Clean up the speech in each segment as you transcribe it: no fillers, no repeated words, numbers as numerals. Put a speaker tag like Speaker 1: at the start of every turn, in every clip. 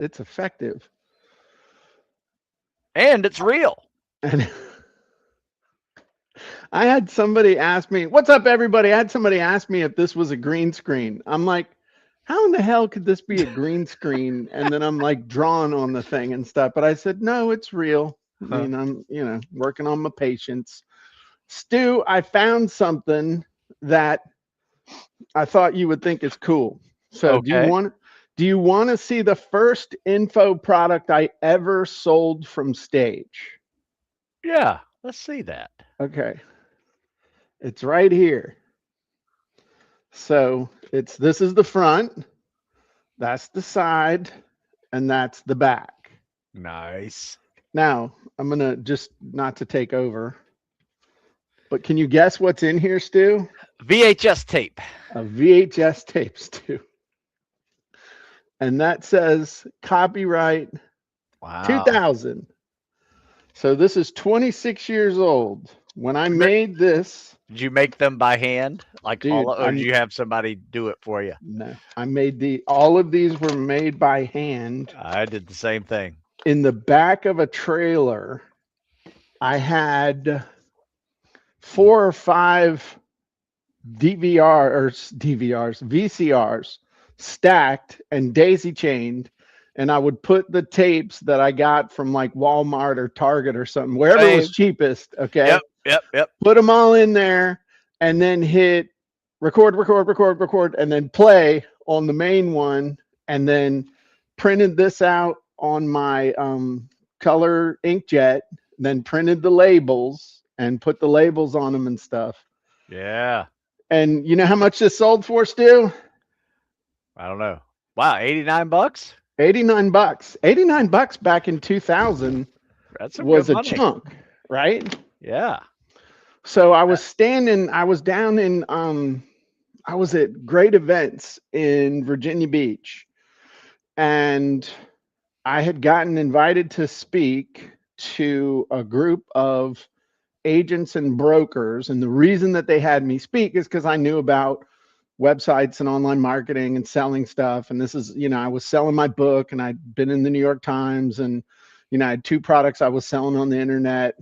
Speaker 1: It's effective.
Speaker 2: And it's real.
Speaker 1: And I had somebody ask me, "What's up, everybody?" I had somebody ask me if this was a green screen. I'm like, how in the hell could this be a green screen? And then I'm like drawing on the thing and stuff. But I said, no, it's real. I
Speaker 2: Huh.
Speaker 1: mean, I'm, working on my patience. Stu, I found something that I thought you would think is cool. So
Speaker 2: Okay.
Speaker 1: do you want to see the first info product I ever sold from stage?
Speaker 2: Yeah. Let's see that.
Speaker 1: Okay. It's right here. So this is the front, that's the side, and that's the back.
Speaker 2: Nice.
Speaker 1: Now, I'm gonna just not to take over, but can you guess what's in here, Stu?
Speaker 2: VHS tape.
Speaker 1: A VHS tape, Stu. And that says copyright
Speaker 2: Wow.
Speaker 1: 2000. So this is 26 years old. When I
Speaker 2: Th-
Speaker 1: made this,
Speaker 2: Did you make them by hand? Like
Speaker 1: dude,
Speaker 2: or did you have somebody do it for you?
Speaker 1: no, I made all of these were made by hand
Speaker 2: I did the same thing.
Speaker 1: in the back of a trailer. I had 4 or 5 VCRs stacked and daisy chained. And I would put the tapes that I got from like Walmart or Target or something, wherever was
Speaker 2: Same.
Speaker 1: cheapest. Okay.
Speaker 2: Yep. Yep. Yep.
Speaker 1: Put them all in there and then hit record, record, record, record, and then play on the main one. And then printed this out on my color inkjet, then printed the labels and put the labels on them and stuff.
Speaker 2: Yeah.
Speaker 1: And you know how much this sold for, Stu?
Speaker 2: I don't know. Wow. 89 bucks?
Speaker 1: 89 bucks. 89 bucks back in 2000
Speaker 2: That's some good
Speaker 1: was a
Speaker 2: money.
Speaker 1: chunk, right?
Speaker 2: Yeah.
Speaker 1: So
Speaker 2: That-
Speaker 1: I was down in I was at great events in Virginia Beach, and I had gotten invited to speak to a group of agents and brokers. And the reason that they had me speak is because I knew about websites and online marketing and selling stuff. And this is, I was selling my book and I'd been in the New York Times, and, I had 2 products I was selling on the internet.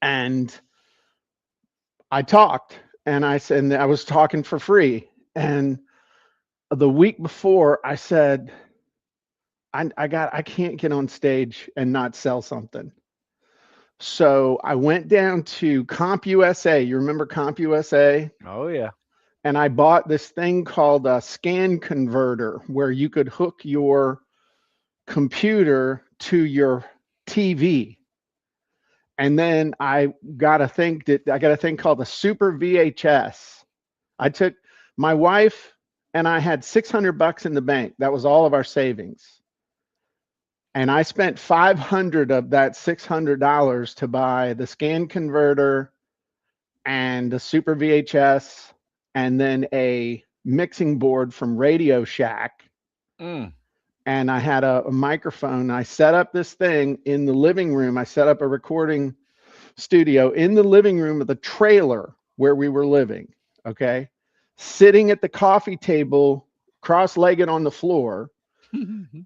Speaker 1: And I talked and I said, and I was talking for free. And the week before I said, I can't get on stage and not sell something. So I went down to CompUSA. You remember CompUSA?
Speaker 2: oh yeah.
Speaker 1: And I bought this thing called a scan converter where you could hook your computer to your TV. And then I got a thing called a super VHS. I took my wife and I had 600 bucks in the bank. That was all of our savings. And I spent 500 of that $600 to buy the scan converter and a super VHS and then a mixing board from Radio Shack.
Speaker 2: Mm.
Speaker 1: And I had a microphone. I set up this thing in the living room. I set up a recording studio in the living room of the trailer where we were living. Okay. Sitting at the coffee table, cross legged on the floor.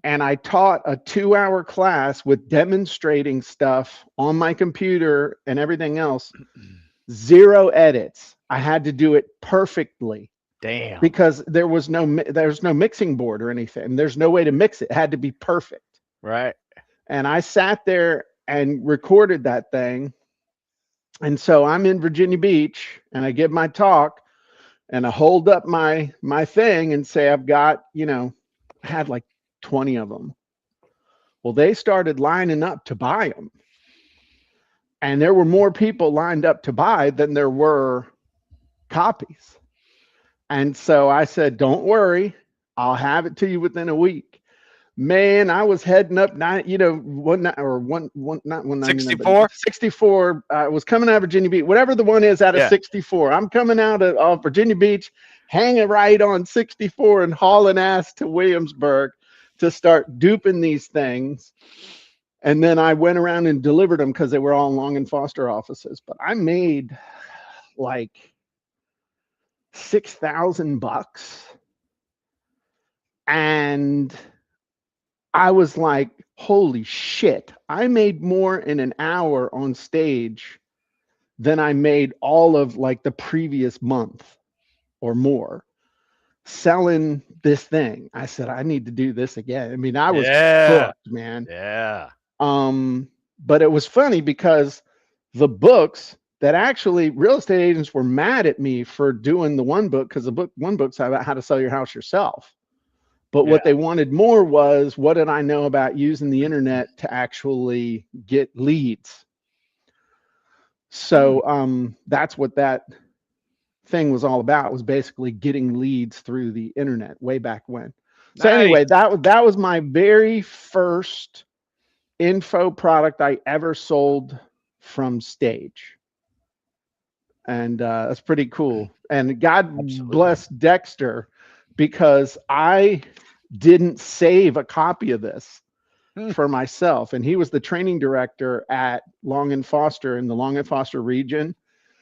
Speaker 1: And I taught a 2-hour class with demonstrating stuff on my computer and everything else. 0 edits. I had to do it perfectly
Speaker 2: Damn.
Speaker 1: because there's no mixing board or anything. There's no way to mix it. It had to be perfect.
Speaker 2: Right.
Speaker 1: And I sat there and recorded that thing. And so I'm in Virginia Beach and I give my talk and I hold up my thing and say I've got, I had like 20 of them. Well, they started lining up to buy them. And there were more people lined up to buy than there were copies. And so I said, don't worry, I'll have it to you within a week. Man, I was heading up not 199, but
Speaker 2: 64?
Speaker 1: 64. I was coming out of Virginia Beach, whatever the one is out of
Speaker 2: Yeah.
Speaker 1: 64. I'm coming out of Virginia Beach, hanging right on 64 and hauling ass to Williamsburg to start duping these things. And then I went around and delivered them because they were all Long and Foster offices. But I made like 6,000 bucks. And I was like, holy shit, I made more in an hour on stage than I made all of like the previous month or more selling this thing. I said, I need to do this again. I mean, I was
Speaker 2: Yeah.
Speaker 1: hooked, man.
Speaker 2: Yeah.
Speaker 1: Um, but it was funny because the books that actually real estate agents were mad at me for doing the one book because the book one book's about how to sell your house yourself. But
Speaker 2: Yeah.
Speaker 1: what they wanted more was what did I know about using the internet to actually get leads?
Speaker 2: Hmm.
Speaker 1: So that's what that thing was all about, was basically getting leads through the internet way back when. So
Speaker 2: Nice.
Speaker 1: anyway, that was my very first info product I ever sold from stage. And that's pretty cool. And God
Speaker 2: Absolutely.
Speaker 1: bless Dexter because I didn't save a copy of this
Speaker 2: Hmm.
Speaker 1: for myself. And he was the training director at Long and Foster in the Long and Foster region.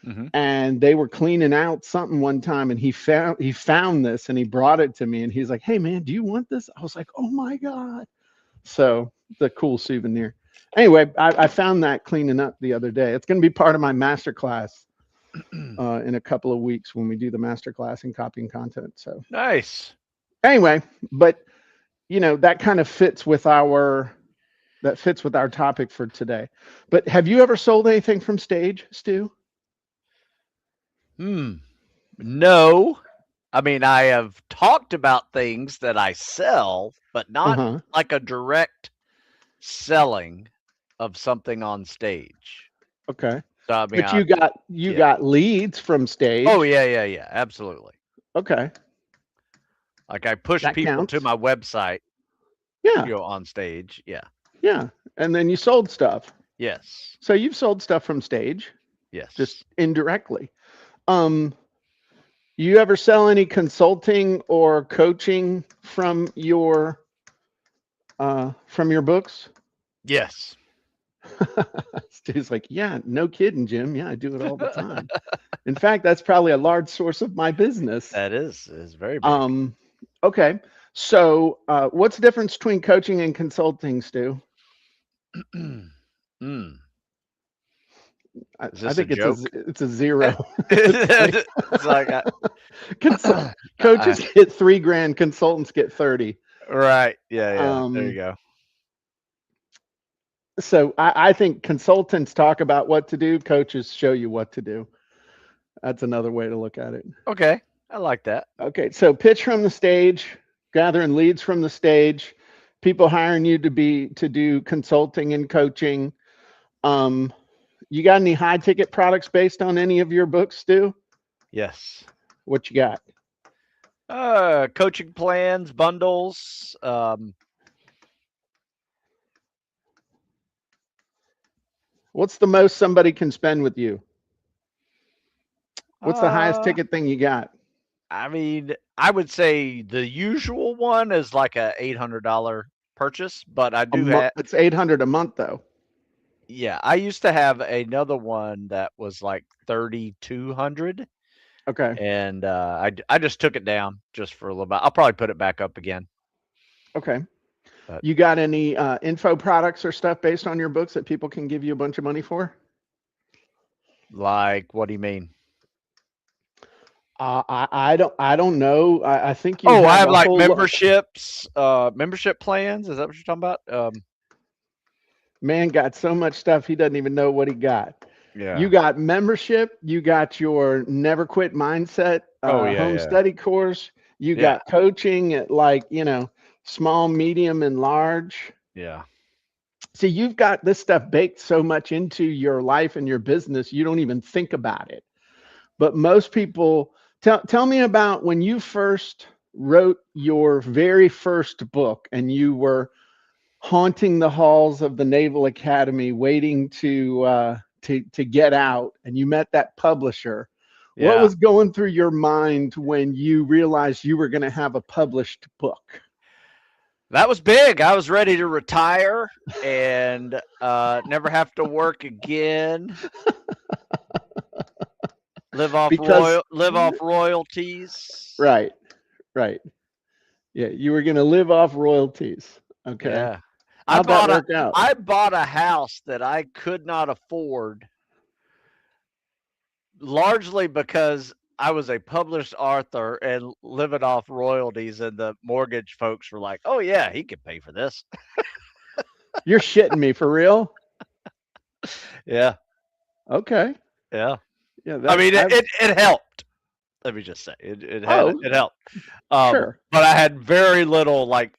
Speaker 2: Hmm.
Speaker 1: And they were cleaning out something one time and he found this and he brought it to me and he's like, hey man, do you want this? I was like, oh my God. So the cool souvenir. Anyway, I found that cleaning up the other day. It's going to be part of my master class in a couple of weeks when we do the master class in copying content. So
Speaker 2: Nice.
Speaker 1: anyway, but that kind of fits with our topic for today. But have you ever sold anything from stage, Stu?
Speaker 2: Hmm. No. I mean, I have talked about things that I sell, but
Speaker 1: Uh
Speaker 2: not
Speaker 1: huh.
Speaker 2: like a direct selling of something on stage.
Speaker 1: Okay.
Speaker 2: So I mean,
Speaker 1: But you
Speaker 2: yeah.
Speaker 1: got leads from
Speaker 2: Oh
Speaker 1: stage.
Speaker 2: yeah, yeah, yeah. Absolutely.
Speaker 1: Okay,
Speaker 2: Like I push
Speaker 1: that
Speaker 2: people to
Speaker 1: counts.
Speaker 2: my website,
Speaker 1: Yeah,
Speaker 2: on stage. Yeah.
Speaker 1: yeah. And then you sold stuff.
Speaker 2: Yes.
Speaker 1: So you've sold stuff from stage, just
Speaker 2: Yes.
Speaker 1: indirectly. Um, you ever sell any consulting or coaching from your books?
Speaker 2: Yes.
Speaker 1: Stu's like, yeah, no kidding, Jim. Yeah, I do it all the time. In fact, that's probably a large source of my business.
Speaker 2: That is very big.
Speaker 1: Um, okay. So, what's the difference between coaching and consulting, Stu?
Speaker 2: Mm. Is
Speaker 1: I
Speaker 2: this a
Speaker 1: think
Speaker 2: joke?
Speaker 1: it's a zero. It's like
Speaker 2: It's like
Speaker 1: consult
Speaker 2: I
Speaker 1: coaches get 3 grand, consultants get 30.
Speaker 2: right. Yeah, yeah. There you
Speaker 1: Um,
Speaker 2: go.
Speaker 1: so I think consultants talk about what to do, coaches show you what to do. That's another way to look at it.
Speaker 2: Okay. I like that.
Speaker 1: Okay, so pitch from the stage, gathering leads from the stage, people hiring you to do consulting and coaching. Um, you got any high ticket products based on any of your books, Stu?
Speaker 2: Yes.
Speaker 1: What you got?
Speaker 2: Coaching plans, bundles.
Speaker 1: What's the most somebody can spend with you? What's the highest
Speaker 2: Uh,
Speaker 1: ticket thing you got?
Speaker 2: I mean, I would say the usual one is like a $800 purchase, but I
Speaker 1: A
Speaker 2: do
Speaker 1: month.
Speaker 2: have,
Speaker 1: It's 800 a month though.
Speaker 2: yeah, I used to have another one that was like 3,200,
Speaker 1: Okay.
Speaker 2: and I just took it down just for a little bit. I'll probably put it back up again,
Speaker 1: Okay.
Speaker 2: but
Speaker 1: You got any info products or stuff based on your books that people can give you a bunch of money for?
Speaker 2: like, what do you mean?
Speaker 1: I don't know. I think you
Speaker 2: Oh, I
Speaker 1: have
Speaker 2: have
Speaker 1: a
Speaker 2: like
Speaker 1: whole
Speaker 2: membership plans. Is that what you're talking about?
Speaker 1: man got so much stuff he doesn't even know what he got. You
Speaker 2: Yeah.
Speaker 1: got membership. You got your never quit mindset
Speaker 2: Oh, yeah,
Speaker 1: home
Speaker 2: yeah,
Speaker 1: study course. You
Speaker 2: yeah,
Speaker 1: got coaching at like small, medium, and large.
Speaker 2: yeah.
Speaker 1: See, you've got this stuff baked so much into your life and your business, you don't even think about it. But most people tell me about when you first wrote your very first book and you were haunting the halls of the Naval Academy, waiting to get out, and you met that publisher. What
Speaker 2: Yeah.
Speaker 1: was going through your mind when you realized you were going to have a published book?
Speaker 2: That was big. I was ready to retire and never have to work again.
Speaker 1: Because
Speaker 2: Live off royalties.
Speaker 1: right, right, yeah, you were going to live off royalties. Okay.
Speaker 2: Yeah. I
Speaker 1: How'd that
Speaker 2: bought a
Speaker 1: work out?
Speaker 2: I bought a house that I could not afford, largely because I was a published author and living off royalties, and the mortgage folks were like, "Oh yeah, he could pay for this."
Speaker 1: You're shitting me for real?
Speaker 2: Yeah,
Speaker 1: Okay.
Speaker 2: yeah.
Speaker 1: Yeah,
Speaker 2: I
Speaker 1: that
Speaker 2: mean,
Speaker 1: I
Speaker 2: it helped. Let me just say,
Speaker 1: oh,
Speaker 2: it helped.
Speaker 1: sure.
Speaker 2: But I had very little, like,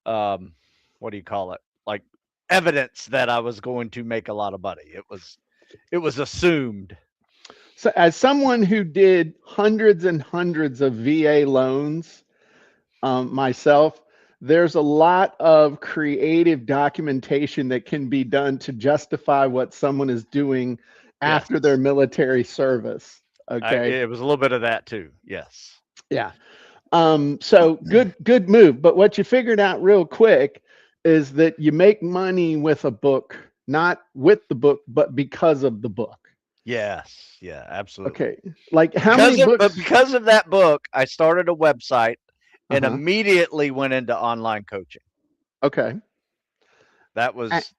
Speaker 2: um, what do you call it? Like, evidence that I was going to make a lot of money. It was assumed.
Speaker 1: So as someone who did hundreds and hundreds of VA loans, myself, there's a lot of creative documentation that can be done to justify what someone is doing
Speaker 2: Yes.
Speaker 1: after their military service. Okay.
Speaker 2: It was a little bit of that too. Yes.
Speaker 1: Yeah. So good move. But what you figured out real quick is that you make money with a book, not with the book, but because of the book.
Speaker 2: Yes. Yeah, absolutely.
Speaker 1: Okay. Like how many books?
Speaker 2: Because of that book, I started a website and
Speaker 1: Uh-huh.
Speaker 2: immediately went into online coaching.
Speaker 1: Okay.
Speaker 2: That
Speaker 1: A-
Speaker 2: was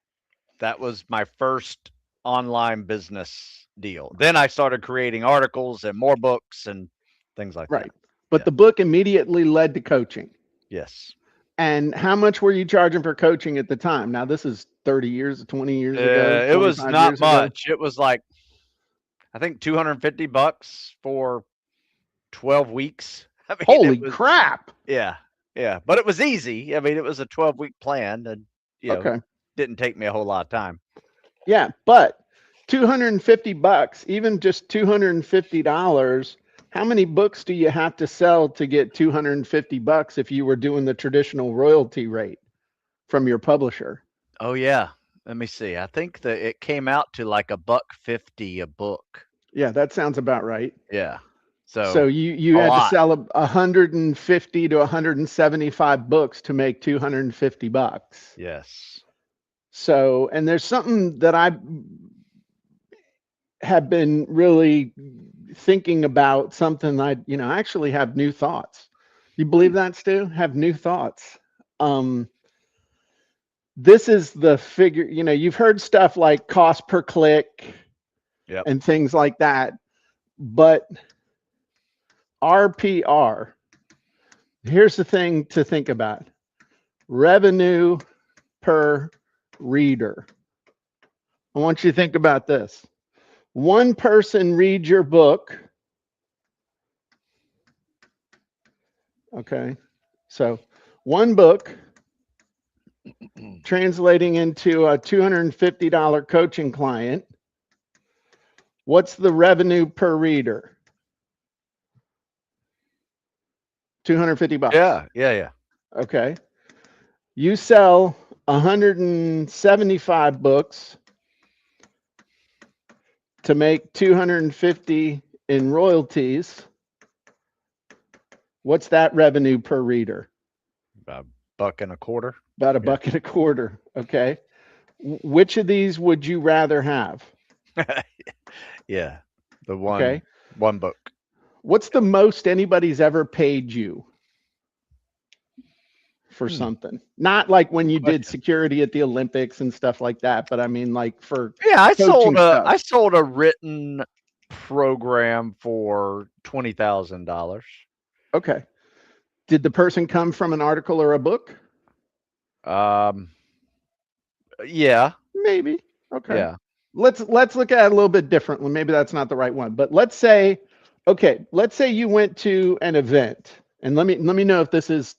Speaker 2: that was my first online business deal. Then I started creating articles and more books and things like that.
Speaker 1: Right. But
Speaker 2: Yeah.
Speaker 1: the book immediately led to coaching.
Speaker 2: Yes.
Speaker 1: And how much were you charging for coaching at the time? Now, this is 30 years, 20 years ago,
Speaker 2: It was
Speaker 1: 25
Speaker 2: not
Speaker 1: years ago.
Speaker 2: much. It was like, I think, $250 for 12 weeks. I mean, it
Speaker 1: Holy
Speaker 2: was,
Speaker 1: crap.
Speaker 2: yeah, yeah, but it was easy. I mean, it was a 12-week plan, and
Speaker 1: Okay.
Speaker 2: didn't take me a whole lot of time.
Speaker 1: Yeah. But $250, even just $250, how many books do you have to sell to get $250 if you were doing the traditional royalty rate from your publisher?
Speaker 2: Oh yeah, let me see. I think that it came out to like $1.50 a book.
Speaker 1: Yeah, that sounds about right.
Speaker 2: Yeah,
Speaker 1: So
Speaker 2: so
Speaker 1: you
Speaker 2: a
Speaker 1: had to
Speaker 2: lot.
Speaker 1: sell 150 to 175 books to make $250.
Speaker 2: Yes.
Speaker 1: So, and there's something that I have been really thinking about, something I actually have new thoughts. You
Speaker 2: Hmm.
Speaker 1: believe that, Stu? Have new thoughts. Um, this is the figure, you've heard stuff like cost per click
Speaker 2: Yep.
Speaker 1: and things like that, but RPR, here's the thing to think about: revenue per reader. I want you to think about this. One person reads your book. Okay. So one book translating into a $250 coaching client. What's the revenue per reader? 250 bucks.
Speaker 2: Yeah. Yeah. Yeah.
Speaker 1: Okay. You sell 175 books to make 250 in royalties. What's that revenue per reader?
Speaker 2: A buck and a quarter.
Speaker 1: About a
Speaker 2: Yeah.
Speaker 1: buck and a quarter. Okay. Which of these would you rather have?
Speaker 2: Yeah. The
Speaker 1: Okay.
Speaker 2: one book.
Speaker 1: What's the most anybody's ever paid you for
Speaker 2: Hmm.
Speaker 1: something? Not like when
Speaker 2: Good
Speaker 1: you did
Speaker 2: question.
Speaker 1: security at the Olympics and stuff like that, but I mean like for
Speaker 2: Yeah,
Speaker 1: coaching stuff.
Speaker 2: I sold a written program for $20,000.
Speaker 1: Okay. Did the person come from an article or a book?
Speaker 2: Um, yeah,
Speaker 1: Maybe. Okay.
Speaker 2: yeah,
Speaker 1: Let's look at it a little bit differently. Maybe that's not the right one, but let's say, okay, let's say you went to an event, and let me know if this is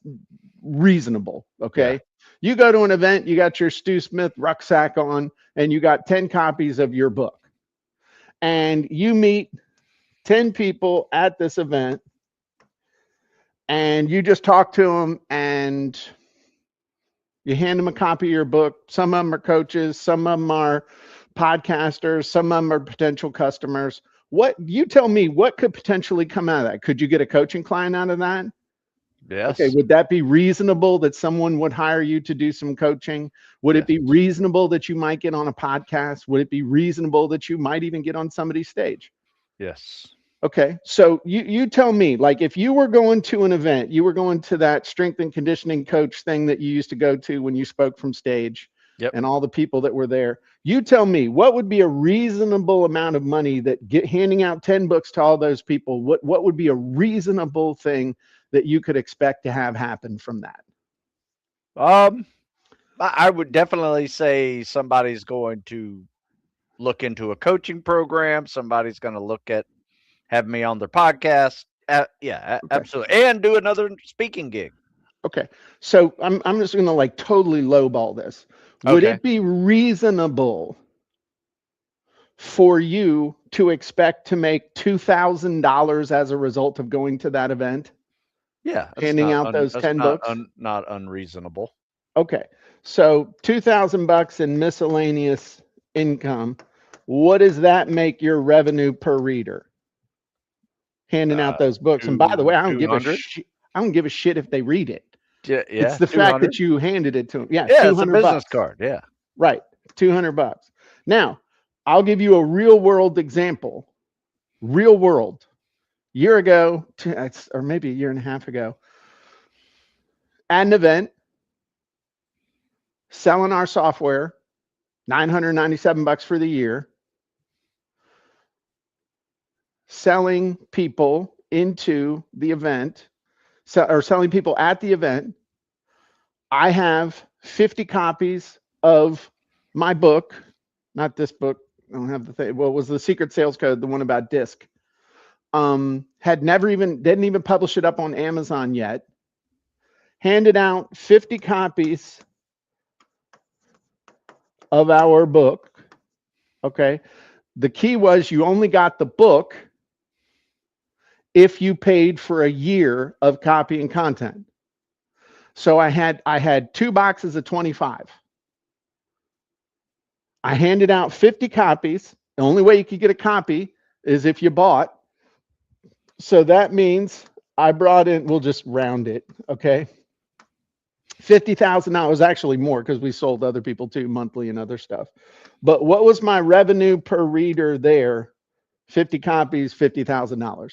Speaker 1: reasonable.
Speaker 2: yeah.
Speaker 1: Okay. You go to an event, you got your Stu Smith rucksack on, and you got 10 copies of your book. And you meet 10 people at this event, and you just talk to them, and you hand them a copy of your book. Some of them are coaches, some of them are podcasters, some of them are potential customers. What you tell me, what could potentially come out of that? Could you get a coaching client out of that? Okay,
Speaker 2: Yes,
Speaker 1: would that be reasonable that someone would hire you to do some coaching? Would it
Speaker 2: yes,
Speaker 1: be reasonable that you might get on a podcast? Would it be reasonable that you might even get on somebody's stage?
Speaker 2: yes.
Speaker 1: Okay. So you tell me, like, if you were going to an event, you were going to that strength and conditioning coach thing that you used to go to when you spoke from stage
Speaker 2: Yep.
Speaker 1: and all the people that were there, you tell me what would be a reasonable amount of money that handing out 10 books to all those people, what would be a reasonable thing that you could expect to have happen from that?
Speaker 2: Um, I would definitely say somebody's going to look into a coaching program. Somebody's going to look at have me on their podcast. Yeah,
Speaker 1: Okay.
Speaker 2: absolutely, and do another speaking gig.
Speaker 1: Okay. So I'm just going to like totally lowball this. Would
Speaker 2: Okay.
Speaker 1: it be reasonable for you to expect to make $2,000 as a result of going to that event,
Speaker 2: Yeah,
Speaker 1: handing out those 10 books?
Speaker 2: not unreasonable.
Speaker 1: Okay. So 2,000 bucks in miscellaneous income. What does that make your revenue per reader? Handing out those books. And by the way, I don't give a
Speaker 2: 200.
Speaker 1: shit. I don't give a shit if they read it.
Speaker 2: Yeah,
Speaker 1: It's
Speaker 2: yeah,
Speaker 1: the fact
Speaker 2: 200.
Speaker 1: that you handed it to them. Yeah,
Speaker 2: Yeah, it's a
Speaker 1: 200
Speaker 2: business
Speaker 1: bucks.
Speaker 2: card. Yeah.
Speaker 1: Right. 200 bucks. Now, I'll give you a real world example. Real world. Year ago, or maybe a year and a half ago, at an event, selling our software, 997 bucks for the year, selling people into the event, or selling people at the event. I have 50 copies of my book, not this book. I don't have the thing. Well, it was the Secret Sales Code, the one about disc. Didn't even publish it up on Amazon yet. Handed out 50 copies of our book. Okay. The key was you only got the book if you paid for a year of copy and content. So I had 2 boxes of 25. I handed out 50 copies. The only way you could get a copy is if you bought. So that means I brought in, we'll just round it, okay? $50,000, actually more because we sold other people too, monthly and other stuff. But what was my revenue per reader there? 50 copies, $50,000.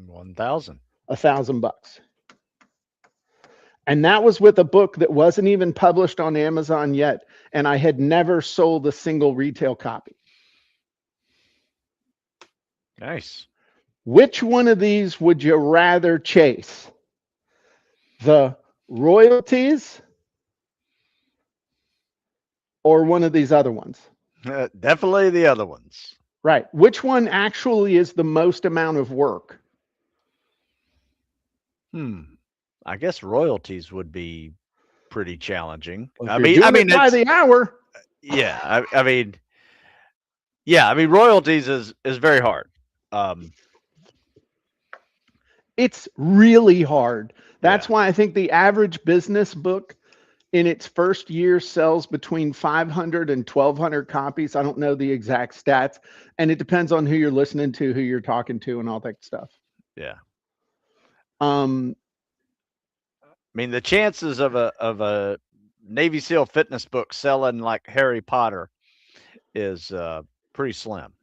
Speaker 2: 1,000.
Speaker 1: $1,000. And that was with a book that wasn't even published on Amazon yet. And I had never sold a single retail copy.
Speaker 2: Nice.
Speaker 1: Which one of these would you rather chase? The royalties or one of these other ones?
Speaker 2: Definitely the other ones.
Speaker 1: Right. Which one actually is the most amount of work?
Speaker 2: I guess royalties would be pretty challenging.
Speaker 1: Well, if you're doing it by the hour.
Speaker 2: Yeah. I mean, yeah. I mean, royalties is very hard.
Speaker 1: It's really hard. That's
Speaker 2: Yeah.
Speaker 1: why I think the average business book in its first year sells between 500 and 1,200 copies. I don't know the exact stats, and it depends on who you're listening to, who you're talking to, and all that stuff.
Speaker 2: Yeah.
Speaker 1: I
Speaker 2: mean, the chances of a Navy SEAL fitness book selling like Harry Potter is pretty slim.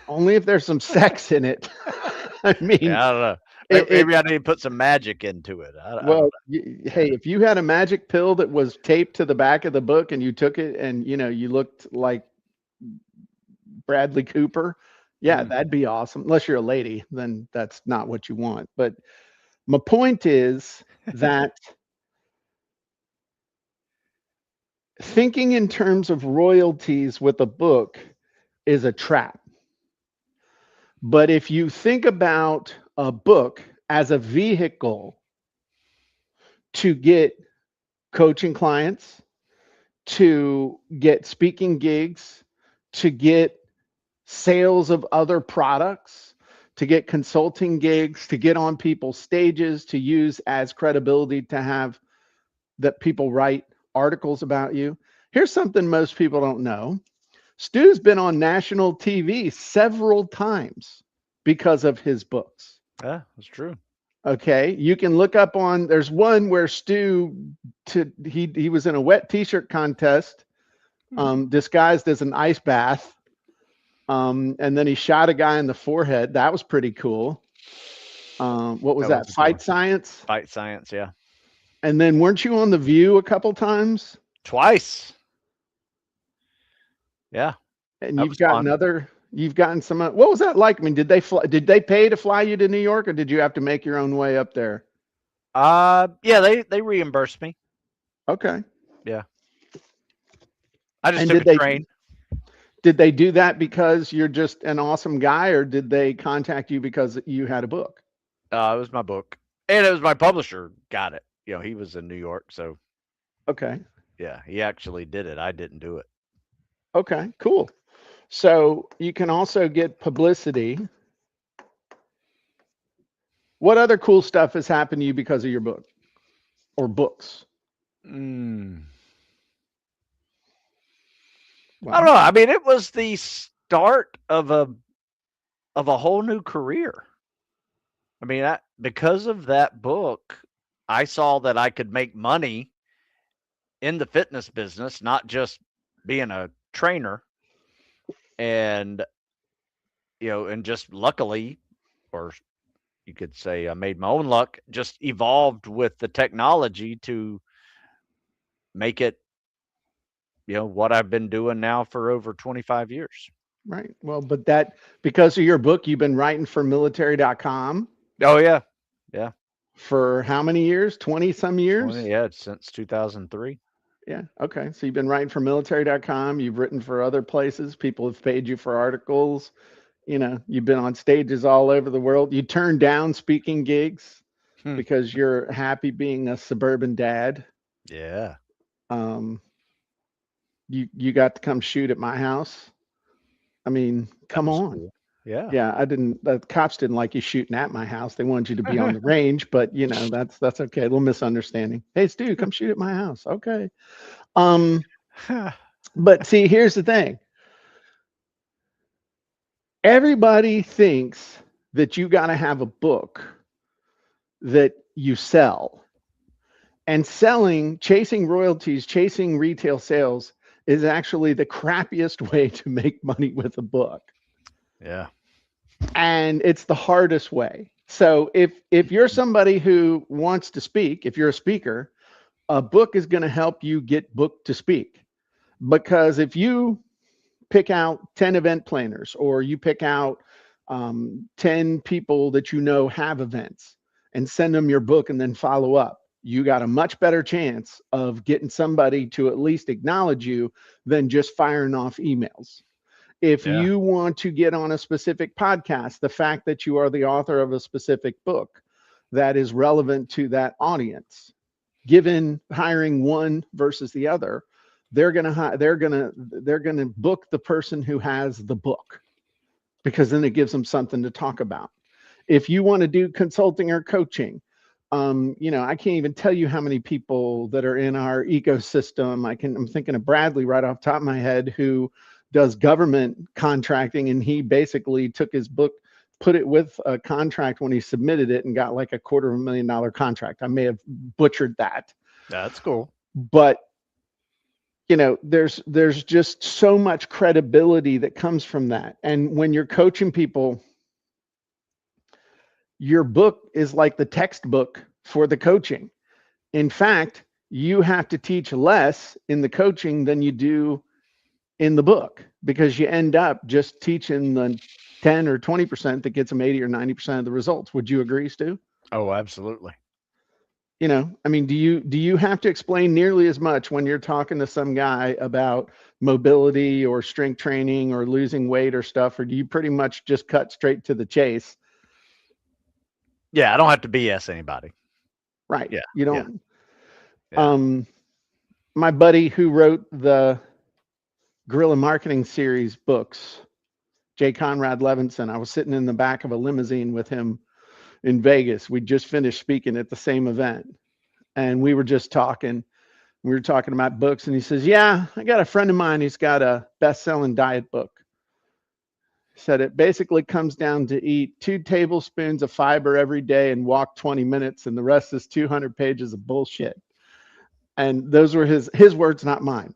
Speaker 1: Only if there's some sex in it. I mean,
Speaker 2: yeah, I don't know. Maybe I need to put some magic into it. I don't know.
Speaker 1: Hey, if you had a magic pill that was taped to the back of the book and you took it and you looked like Bradley Cooper, yeah, that'd be awesome. Unless you're a lady, then that's not what you want. But my point is that thinking in terms of royalties with a book is a trap. But if you think about a book as a vehicle to get coaching clients, to get speaking gigs, to get sales of other products, to get consulting gigs, to get on people's stages, to use as credibility, to have that people write articles about you. Here's something most people don't know. Stu's been on national TV several times because of his books.
Speaker 2: Yeah, that's true.
Speaker 1: Okay, you can look up on. There's one where he was in a wet T-shirt contest, disguised as an ice bath. And then he shot a guy in the forehead. That was pretty cool. What was
Speaker 2: That
Speaker 1: that?
Speaker 2: was a good
Speaker 1: Fight
Speaker 2: one.
Speaker 1: Science.
Speaker 2: Fight Science, yeah.
Speaker 1: And then weren't you on The View a couple times?
Speaker 2: Twice. Yeah,
Speaker 1: And
Speaker 2: that was fun.
Speaker 1: you've gotten some. What was that like? I mean, did they pay to fly you to New York, or did you have to make your own way up there?
Speaker 2: Yeah, they reimbursed me.
Speaker 1: Okay.
Speaker 2: Yeah, I just
Speaker 1: And
Speaker 2: took a train.
Speaker 1: did they do that because you're just an awesome guy, or did they contact you because you had a book?
Speaker 2: It was my book, and it was my publisher got it. You know, he was in New York, so
Speaker 1: Okay.
Speaker 2: yeah, he actually did it. I didn't do it.
Speaker 1: Okay. Cool. So you can also get publicity. What other cool stuff has happened to you because of your book or books?
Speaker 2: Mm. I don't
Speaker 1: Well,
Speaker 2: know. I mean, it was the start of a whole new career. I mean, because of that book, I saw that I could make money in the fitness business, not just being a trainer. And, and just luckily, or you could say I made my own luck, just evolved with the technology to make it, what I've been doing now for over 25 years.
Speaker 1: right. Well, but that because of your book, you've been writing for military.com
Speaker 2: Oh, yeah. Yeah.
Speaker 1: for how many years? 20 some
Speaker 2: 20,
Speaker 1: years?
Speaker 2: yeah, since 2003.
Speaker 1: Yeah. Okay. So you've been writing for military.com. You've written for other places. People have paid you for articles. You've been on stages all over the world. You turned down speaking gigs
Speaker 2: Hmm.
Speaker 1: because you're happy being a suburban dad.
Speaker 2: Yeah.
Speaker 1: Um, you got to come shoot at my house. I mean,
Speaker 2: That
Speaker 1: come
Speaker 2: was
Speaker 1: on.
Speaker 2: cool. Yeah.
Speaker 1: Yeah, I didn't. The cops didn't like you shooting at my house. They wanted you to be on the range, but that's okay. A little misunderstanding. Hey, Stu, come shoot at my house. Okay. Um, but see, here's the thing. Everybody thinks that you got to have a book that you sell, and chasing royalties, chasing retail sales is actually the crappiest way to make money with a book.
Speaker 2: Yeah.
Speaker 1: And it's the hardest way. So if you're somebody who wants to speak, if you're a speaker, a book is going to help you get booked to speak. Because if you pick out 10 event planners or you pick out 10 people that have events and send them your book and then follow up, you got a much better chance of getting somebody to at least acknowledge you than just firing off emails. If
Speaker 2: Yeah.
Speaker 1: you want to get on a specific podcast, the fact that you are the author of a specific book that is relevant to that audience, given hiring one versus the other, they're gonna book the person who has the book because then it gives them something to talk about. If you want to do consulting or coaching, I can't even tell you how many people that are in our ecosystem. I'm thinking of Bradley right off the top of my head who does government contracting, and he basically took his book, put it with a contract when he submitted it, and got like $250,000 contract. I may have butchered that,
Speaker 2: That's cool.
Speaker 1: but there's just so much credibility that comes from that. And when you're coaching people, your book is like the textbook for the coaching. In fact, you have to teach less in the coaching than you do in the book because you end up just teaching the 10 or 20% that gets them 80 or 90% of the results. Would you agree, Stu?
Speaker 2: Oh, absolutely.
Speaker 1: I mean, do you have to explain nearly as much when you're talking to some guy about mobility or strength training or losing weight or stuff, or do you pretty much just cut straight to the chase?
Speaker 2: Yeah, I don't have to BS anybody.
Speaker 1: Right.
Speaker 2: Yeah.
Speaker 1: You
Speaker 2: Yeah.
Speaker 1: don't.
Speaker 2: Yeah.
Speaker 1: Um, my buddy who wrote the Guerrilla Marketing Series books, J. Conrad Levinson, I was sitting in the back of a limousine with him in Vegas. We just finished speaking at the same event, and we were just talking. We were talking about books, and he says, "Yeah, I got a friend of mine who's got a best-selling diet book." He said it basically comes down to eat 2 tablespoons of fiber every day and walk 20 minutes, and the rest is 200 pages of bullshit. And those were his words, not mine.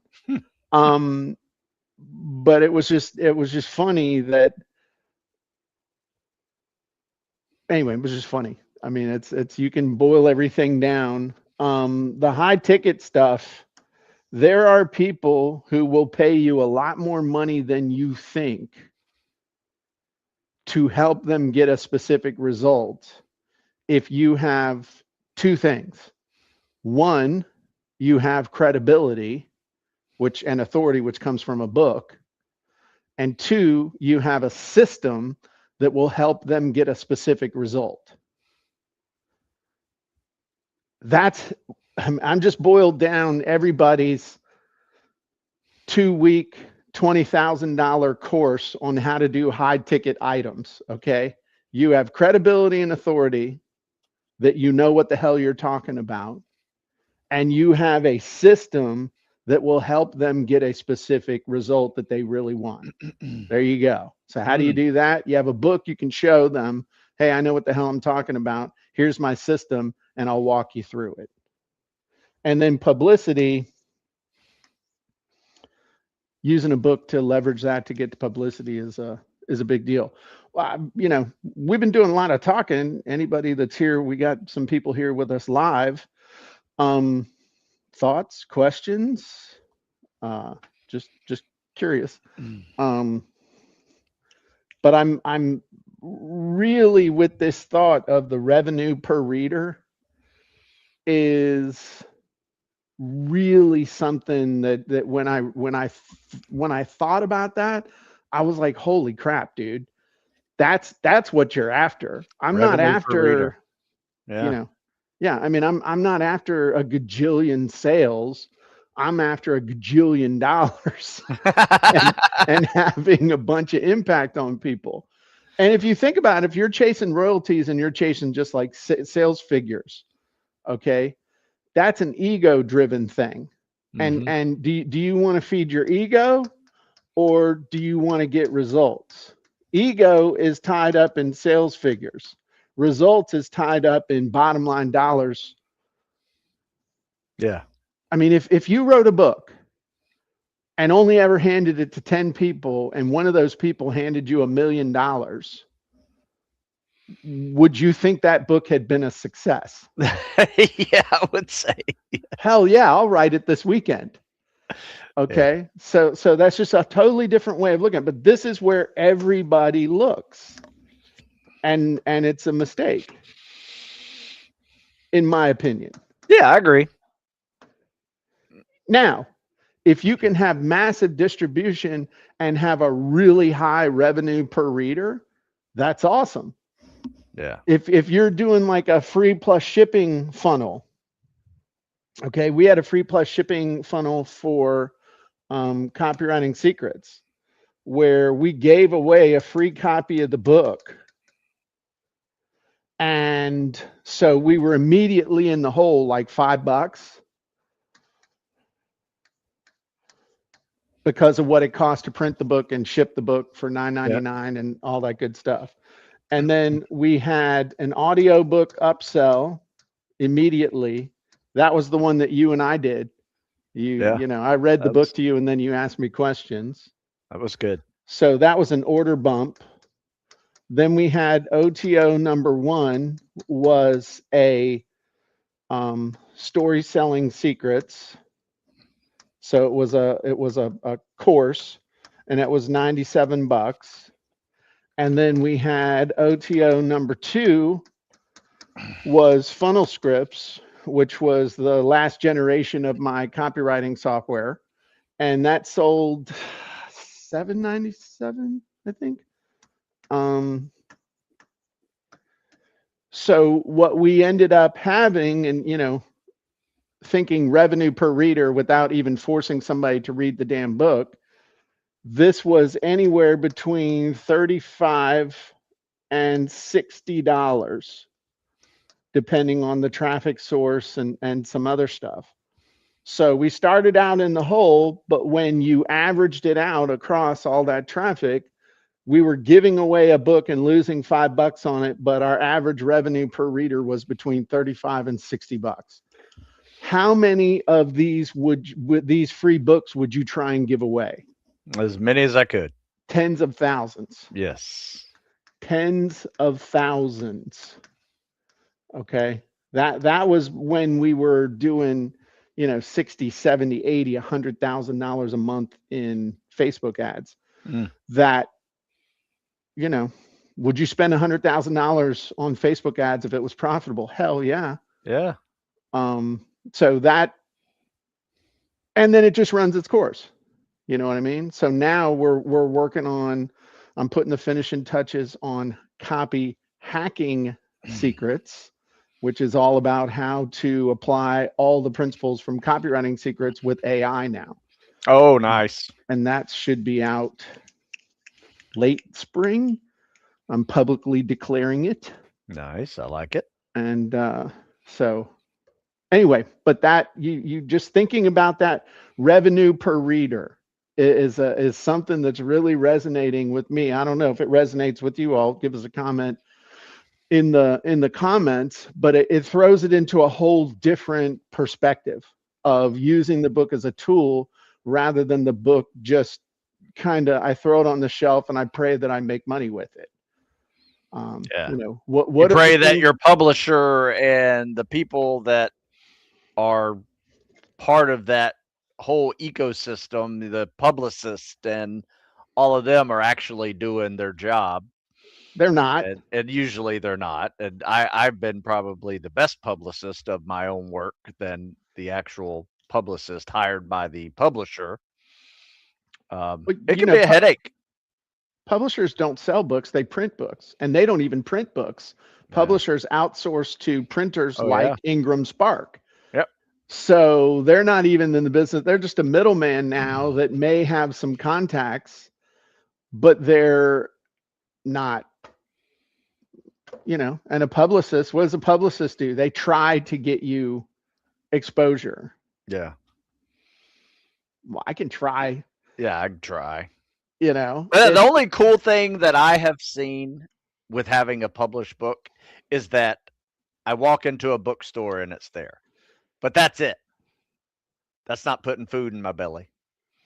Speaker 1: Um, but it was just funny that anyway, it was just funny. I mean, it's you can boil everything down. The high ticket stuff, there are people who will pay you a lot more money than you think to help them get a specific result if you have two things. One, you have credibility, which and authority, which comes from a book. And two, you have a system that will help them get a specific result. That's I'm just boiled down everybody's 2 week $20,000 course on how to do high ticket items. Okay. You have credibility and authority that you know what the hell you're talking about, and you have a system that will help them get a specific result that they really want. There you go. So, how do you
Speaker 2: Mm.
Speaker 1: do that? You have a book you can show them. Hey, I know what the hell I'm talking about. Here's my system, and I'll walk you through it. And then publicity, using a book to leverage that to get to publicity is a big deal. Well, we've been doing a lot of talking. Anybody that's here, we got some people here with us live. Um, Thoughts, questions? Uh, just curious. Um, but I'm really with this thought of the revenue per reader is really something that when I thought about that, I was like, holy crap, dude. That's what you're after. I'm not
Speaker 2: Revenue per reader.
Speaker 1: after, you
Speaker 2: Yeah.
Speaker 1: know, yeah, I mean, I'm not after a gajillion sales. I'm after a gajillion dollars and and having a bunch of impact on people. And if you think about it, if you're chasing royalties and you're chasing just like sales figures, okay, that's an ego driven thing. And
Speaker 2: Hmm.
Speaker 1: and do you want to feed your ego, or do you want to get results? Ego is tied up in sales figures. Results is tied up in bottom line dollars.
Speaker 2: Yeah.
Speaker 1: I mean, if you wrote a book and only ever handed it to 10 people and one of those people handed you $1 million, would you think that book had been a success?
Speaker 2: Yeah, I would say.
Speaker 1: Hell yeah, I'll write it this weekend.
Speaker 2: Yeah.
Speaker 1: Okay. So that's just a totally different way of looking at it. But this is where everybody looks. And it's a mistake, in my opinion.
Speaker 2: Yeah, I agree.
Speaker 1: Now, if you can have massive distribution and have a really high revenue per reader, that's awesome.
Speaker 2: Yeah.
Speaker 1: If you're doing like a free plus shipping funnel, okay, we had a free plus shipping funnel for copywriting secrets where we gave away a free copy of the book. And so we were immediately in the hole, like $5 because of what it cost to print the book and ship the book for
Speaker 2: Yeah.
Speaker 1: $9.99 and all that good stuff. And then we had an audiobook upsell immediately. That was the one that you and I did.
Speaker 2: Yeah.
Speaker 1: I read the
Speaker 2: That
Speaker 1: book
Speaker 2: was
Speaker 1: to you and then you asked me questions.
Speaker 2: that was good.
Speaker 1: So that was an order bump. Then we had OTO number one was a story selling secrets. So it was a course, and it was $97. And then we had OTO number two was funnel scripts, which was the last generation of my copywriting software, and that sold 797, I think. Um, so what we ended up having, and thinking revenue per reader without even forcing somebody to read the damn book, this was anywhere between 35 and $60, depending on the traffic source and some other stuff. So we started out in the hole, but when you averaged it out across all that traffic, we were giving away a book and losing $5 on it, but our average revenue per reader was between 35 and $60. How many of these would these free books would you try and give away?
Speaker 2: As many as I could.
Speaker 1: Tens of thousands.
Speaker 2: Yes.
Speaker 1: Tens of thousands. Okay. That was when we were doing, 60, 70, 80, $100,000 a month in Facebook ads.
Speaker 2: Mm,
Speaker 1: That, you know, would you spend $100,000 on Facebook ads if it was profitable? Hell yeah.
Speaker 2: yeah.
Speaker 1: So that, and then it just runs its course. You know what I mean? So now we're working on, I'm putting the finishing touches on copy hacking secrets, which is all about how to apply all the principles from copywriting secrets with AI now.
Speaker 2: Oh, nice.
Speaker 1: And that should be out late spring. I'm publicly declaring it.
Speaker 2: Nice. I like it.
Speaker 1: And so anyway, but that you just thinking about that revenue per reader is something that's really resonating with me. I don't know if it resonates with you all. Give us a comment in the comments, but it throws it into a whole different perspective of using the book as a tool rather than the book just kind of I throw it on the shelf and I pray that I make money with it.
Speaker 2: Yeah. You
Speaker 1: What are the
Speaker 2: pray that
Speaker 1: things?
Speaker 2: your publisher and the people that are part of that whole ecosystem, the publicist and all of them are actually doing their job.
Speaker 1: They're not.
Speaker 2: And usually they're not. And I've been probably the best publicist of my own work than the actual publicist hired by the publisher.
Speaker 1: But
Speaker 2: It can be a headache.
Speaker 1: publishers don't sell books, they print books, and they don't even print books.
Speaker 2: Yeah.
Speaker 1: Publishers outsource to printers
Speaker 2: Oh yeah.
Speaker 1: like Ingram Spark.
Speaker 2: Yep.
Speaker 1: So they're not even in the business. They're just a middleman now that may have some contacts, but they're not, and a publicist, what does a publicist do? They try to get you exposure.
Speaker 2: Yeah.
Speaker 1: Well, I can try,
Speaker 2: Yeah, I can try. The
Speaker 1: it's
Speaker 2: only cool thing that I have seen with having a published book is that I walk into a bookstore and it's there. But that's it. That's not putting food in my belly.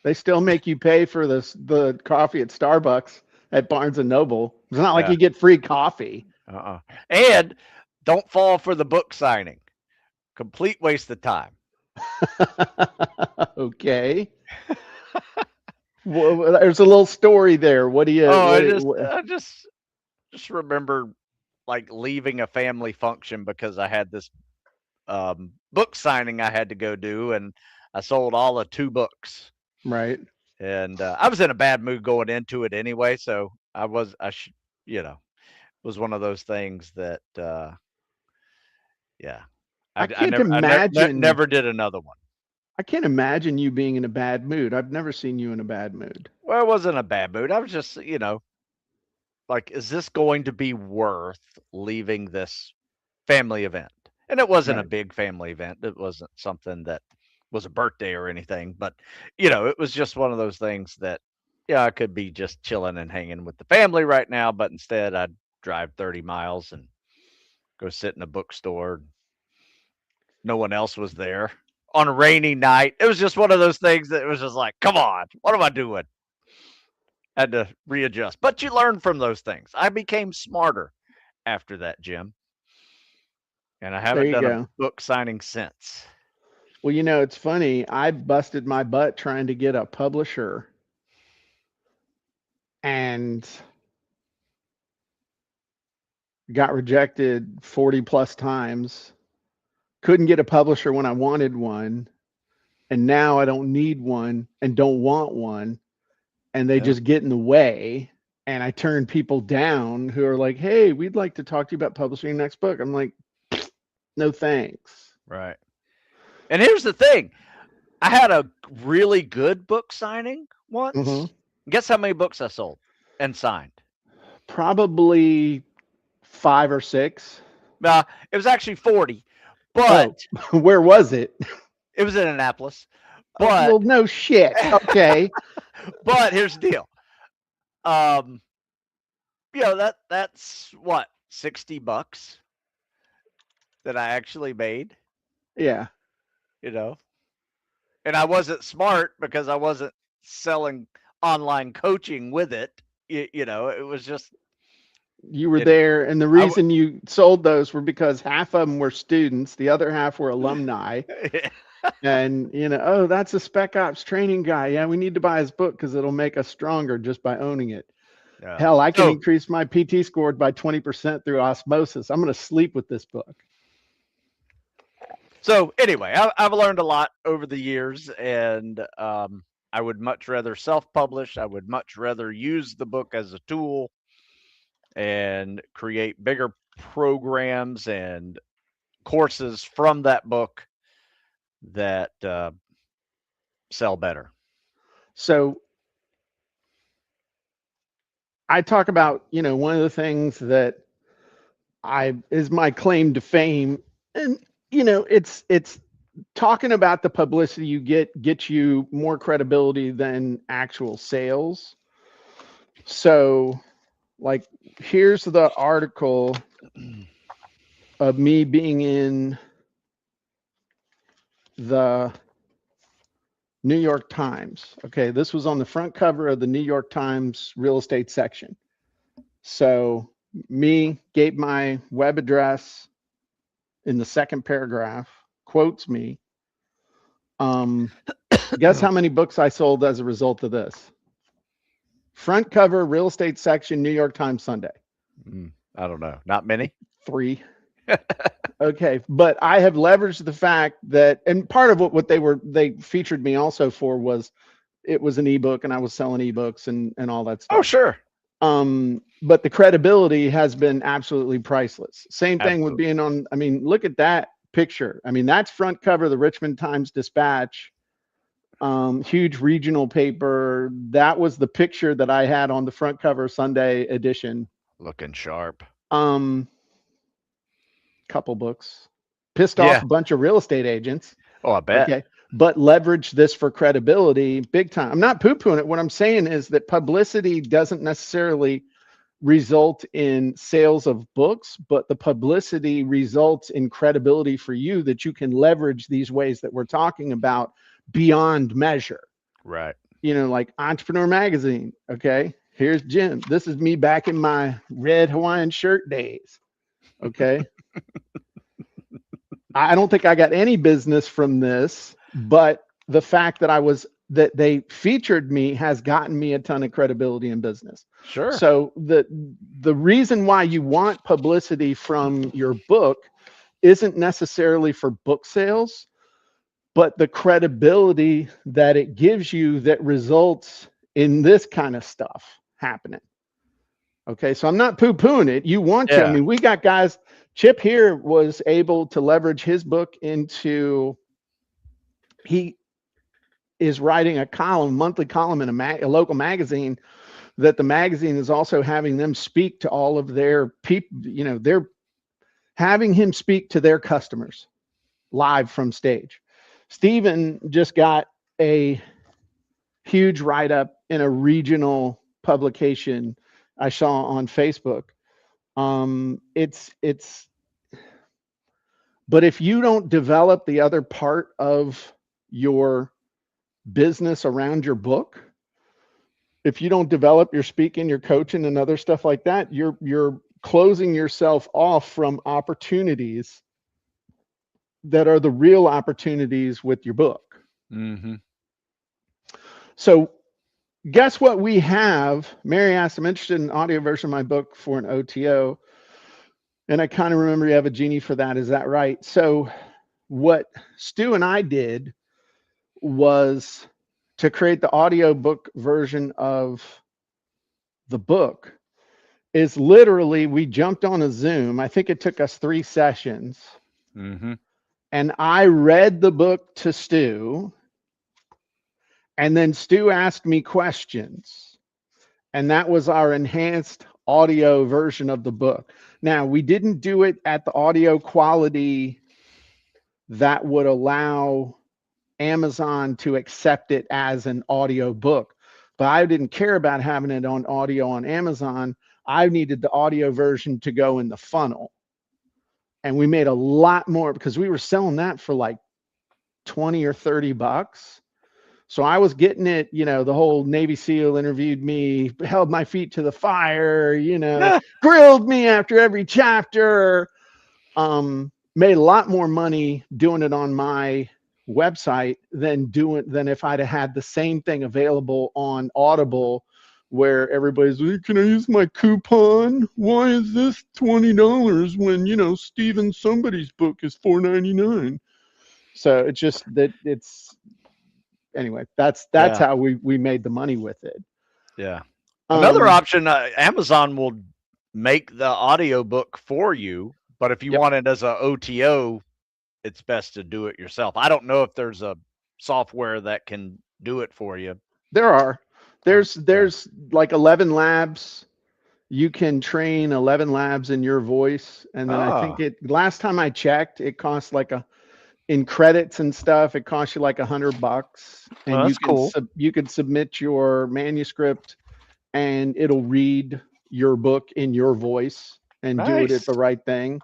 Speaker 1: they still make you pay for the coffee at Starbucks at Barnes and Noble. It's not like
Speaker 2: Yeah.
Speaker 1: you get free coffee.
Speaker 2: Uh-uh. And don't fall for the book signing. Complete waste of time.
Speaker 1: Okay. Well, there's a little story there. What do you?
Speaker 2: Oh,
Speaker 1: What?
Speaker 2: I just remember like leaving a family function because I had this book signing I had to go do, and I sold all of 2 books.
Speaker 1: Right.
Speaker 2: And I was in a bad mood going into it anyway, so you know, was one of those things that yeah,
Speaker 1: I
Speaker 2: I
Speaker 1: can't
Speaker 2: never
Speaker 1: imagine.
Speaker 2: never did another one.
Speaker 1: I can't imagine you being in a bad mood. I've never seen you in a bad mood.
Speaker 2: Well, it wasn't a bad mood. I was just, like, is this going to be worth leaving this family event? And it wasn't a
Speaker 1: Right.
Speaker 2: big family event. It wasn't something that was a birthday or anything, but it was just one of those things that yeah, I could be just chilling and hanging with the family right now, but instead I'd drive 30 miles and go sit in a bookstore. No one else was there on a rainy night. It was just one of those things that was just like, come on, what am I doing? Had to readjust. But you learn from those things. I became smarter after that, Jim, and I
Speaker 1: There
Speaker 2: haven't
Speaker 1: you
Speaker 2: done a
Speaker 1: go.
Speaker 2: book signing since.
Speaker 1: Well, it's funny. I busted my butt trying to get a publisher and got rejected 40 plus times. Couldn't get a publisher when I wanted one. And now I don't need one and don't want one. And they
Speaker 2: Yeah,
Speaker 1: just get in the way. And I turn people down who are like, hey, we'd like to talk to you about publishing your next book. I'm like, no thanks.
Speaker 2: right. And here's the thing. I had a really good book signing
Speaker 1: Hmm.
Speaker 2: once. Guess how many books I sold and signed?
Speaker 1: Probably 5 or 6.
Speaker 2: It was actually 40, but
Speaker 1: Oh, where was it?
Speaker 2: it was in Annapolis.
Speaker 1: Oh,
Speaker 2: But
Speaker 1: well, no shit. Okay.
Speaker 2: but here's the deal. Um, that's what, $60 that I actually made,
Speaker 1: Yeah.
Speaker 2: you know. And I wasn't smart because I wasn't selling online coaching with it. It was just
Speaker 1: You were
Speaker 2: anyway.
Speaker 1: there, and the
Speaker 2: I w-
Speaker 1: reason you sold those were because half of them were students, the other half were alumni. And oh, that's a spec ops training guy. Yeah, we need to buy his book because it'll make us stronger just by owning it.
Speaker 2: yeah.
Speaker 1: Hell, I can
Speaker 2: So
Speaker 1: increase my PT score by 20% through osmosis. I'm going to sleep with this book.
Speaker 2: so anyway, I've learned a lot over the years, and I would much rather self-publish. I would much rather use the book as a tool and create bigger programs and courses from that book that sell better.
Speaker 1: So I talk about, one of the things that I is my claim to fame. And, it's talking about the publicity you gets you more credibility than actual sales. So, like, here's the article of me being in the New York Times. Okay, this was on the front cover of the New York Times real estate section. So, me gave my web address in the second paragraph, quotes me. Guess how many books I sold as a result of this? Front cover, real estate section, New York Times Sunday.
Speaker 2: I don't know. Not many.
Speaker 1: 3. Okay, but I have leveraged the fact that, and part of what they featured me also for was it was an ebook and I was selling ebooks and all that
Speaker 2: Oh,
Speaker 1: stuff.
Speaker 2: sure.
Speaker 1: But the credibility has been absolutely priceless. Same thing with
Speaker 2: Absolutely.
Speaker 1: being on. I mean, look at that picture. I mean, that's front cover of the Richmond Times Dispatch, huge regional paper. That was the picture that I had on the front cover Sunday edition.
Speaker 2: Looking sharp.
Speaker 1: Um, Couple books, pissed off
Speaker 2: Yeah.
Speaker 1: a bunch of real estate agents.
Speaker 2: Oh, I bet.
Speaker 1: Okay. But leverage this for credibility big time. I'm not poo pooing it. What I'm saying is that publicity doesn't necessarily result in sales of books, but the publicity results in credibility for you that you can leverage these ways that we're talking about beyond measure.
Speaker 2: Right.
Speaker 1: Like Entrepreneur Magazine. Okay. Here's Jim. This is me back in my red Hawaiian shirt days. Okay. I don't think I got any business from this, but the fact that they featured me has gotten me a ton of credibility in business.
Speaker 2: Sure.
Speaker 1: So the reason why you want publicity from your book isn't necessarily for book sales, but the credibility that it gives you that results in this kind of stuff happening. Okay, so I'm not poo-pooing it. You want to. I
Speaker 2: Yeah.
Speaker 1: mean, we got guys. Chip here was able to leverage his book into. He is writing a monthly column in a local magazine. That the magazine is also having them speak to all of their people. They're having him speak to their customers live from stage. Steven just got a huge write-up in a regional publication I saw on Facebook. It's but if you don't develop the other part of your business around your book, if you don't develop your speaking, your coaching, and other stuff like that, you're closing yourself off from opportunities that are the real opportunities with your book.
Speaker 2: Mm-hmm.
Speaker 1: So guess what we have? Mary asked, I'm interested in an audio version of my book for an OTO. And I kind of remember you have a genie for that. Is that right? So what Stu and I did was to create the audio book version of the book is literally we jumped on a Zoom. I think it took us 3 sessions.
Speaker 2: Mm-hmm.
Speaker 1: And I read the book to Stu. And then Stu asked me questions. And that was our enhanced audio version of the book. Now, we didn't do it at the audio quality that would allow Amazon to accept it as an audio book. But I didn't care about having it on audio on Amazon. I needed the audio version to go in the funnel. And we made a lot more because we were selling that for like 20 or 30 bucks. So I was getting it, the whole Navy SEAL interviewed me, held my feet to the fire, grilled me after every chapter. Made a lot more money doing it on my website than if I'd have had the same thing available on Audible, where everybody's like, can I use my coupon? Why is this $20 when Steven somebody's book is $4.99? So it's just that it's anyway. That's
Speaker 2: Yeah.
Speaker 1: how we made the money with it.
Speaker 2: Yeah. Another
Speaker 1: Um,
Speaker 2: option, Amazon will make the audiobook for you, but if you
Speaker 1: yep,
Speaker 2: want it as a OTO, it's best to do it yourself. I don't know if there's a software that can do it for you.
Speaker 1: there are.
Speaker 2: Um, yeah.
Speaker 1: There's like 11 labs. You can train 11 labs in your voice, and then I think
Speaker 2: Oh,
Speaker 1: it last time I checked, it costs like a in credits and stuff. It costs you like $100,
Speaker 2: well,
Speaker 1: and
Speaker 2: that's cool.
Speaker 1: you can submit your manuscript, and it'll read your book in your voice and do it at
Speaker 2: Nice.
Speaker 1: the right thing.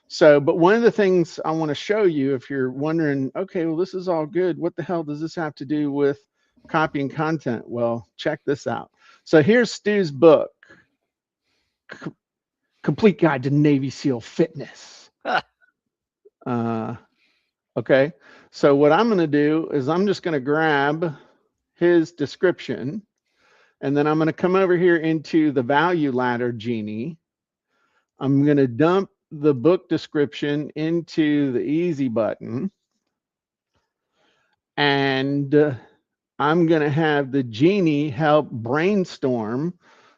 Speaker 1: So, but one of the things I want to show you, if you're wondering, okay, well, this is all good. What the hell does this have to do with copying content? Well, check this out. So here's Stu's book, Complete Guide to Navy SEAL Fitness. Uh, okay. So what I'm going to do is I'm just going to grab his description, and then I'm going to come over here into the value ladder genie. I'm going to dump the book description into the easy button, and I'm going to have the genie help brainstorm